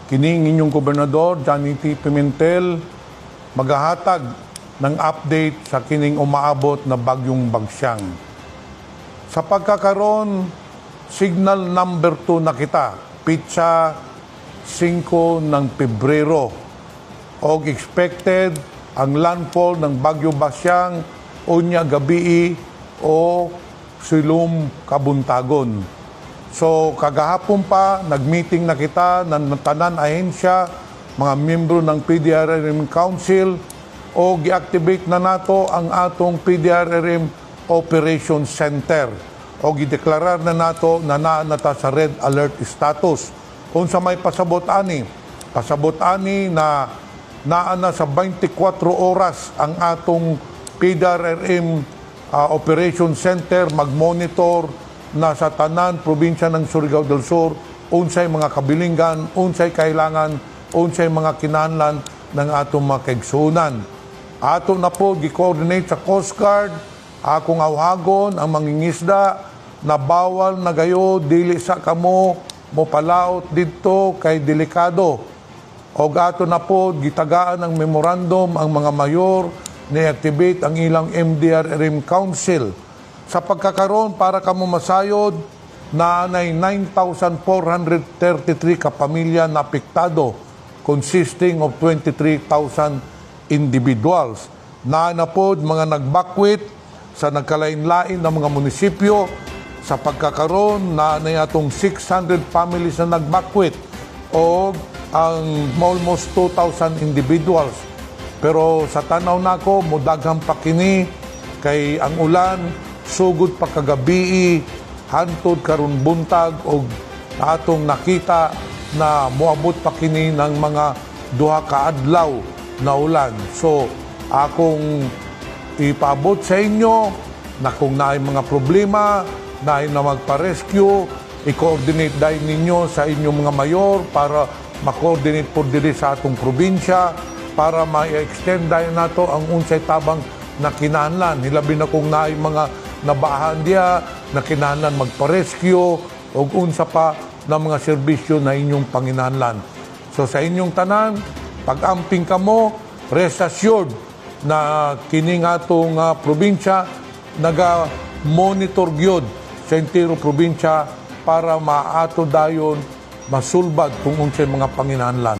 Kining inyong gobernador, Johnny T. Pimentel, maghahatag ng update sa kining umaabot na bagyong Bagsyang. Sa pagkakaroon, signal number 2 na kita, pitsa 5 ng Pebrero. Og expected ang landfall ng Bagyo Bagsyang unya gabi o silum kabuntagon. So kagahapon pa, nagmeeting na kita ng tanan ahensya, mga miyembro ng PDRRM Council o gi-activate na nato ang atong PDRRM Operation Center o gideklarar na nato na naanata sa red alert status. Kung sa may pasabot ani na naana sa 24 oras ang atong PDRRM Operation Center mag-monitor na sa tanan probinsya ng Surigao del Sur, unsay mga kabilingan, unsay kailangan, unsay mga kinahanglan ng atong mga kaigsuonan. Ato na po gi-coordinate sa Coast Guard, akong awhagon ang mangingisda na bawal na gayo dili sa kamo mo palaot didto kay delikado. O ato na po gitagaan ng memorandum ang mga mayor na activate ang ilang MDRRM Council. Sa pagkakaroon para kamo masayod na 9,433 kapamilya na apektado consisting of 23,000 individuals. Na po mga nagbakwit sa nagkalain-lain ng mga munisipyo. Sa pagkakaroon na atong 600 families na nagbakwit o ang almost 2,000 individuals. Pero sa tanaw nako modaghang pa kini kay ang ulan sugod pa kagabi hantod karon buntag og atong nakita na moabot pa kini ng mga duha ka adlaw na ulan. So akong ipaabot sa inyo na kung naay mga problema, naay na magpa-rescue, i-coordinate dahil ninyo sa inyong mga mayor para ma-coordinate po diri sa atong probinsya para ma-extend dahil nato ang unsay tabang na kinahanglan. Hilabi na kung naay mga nabahan diya, na kinahanglan magpa-rescue o unsa pa na mga serbisyo na inyong panginahanglan. So sa inyong tanan, pag-amping kamo, rest assured na kining atong probinsya naga-monitor gyud sa entero probinsya para maato dayon masulbad kung unsay mga panginahanglan.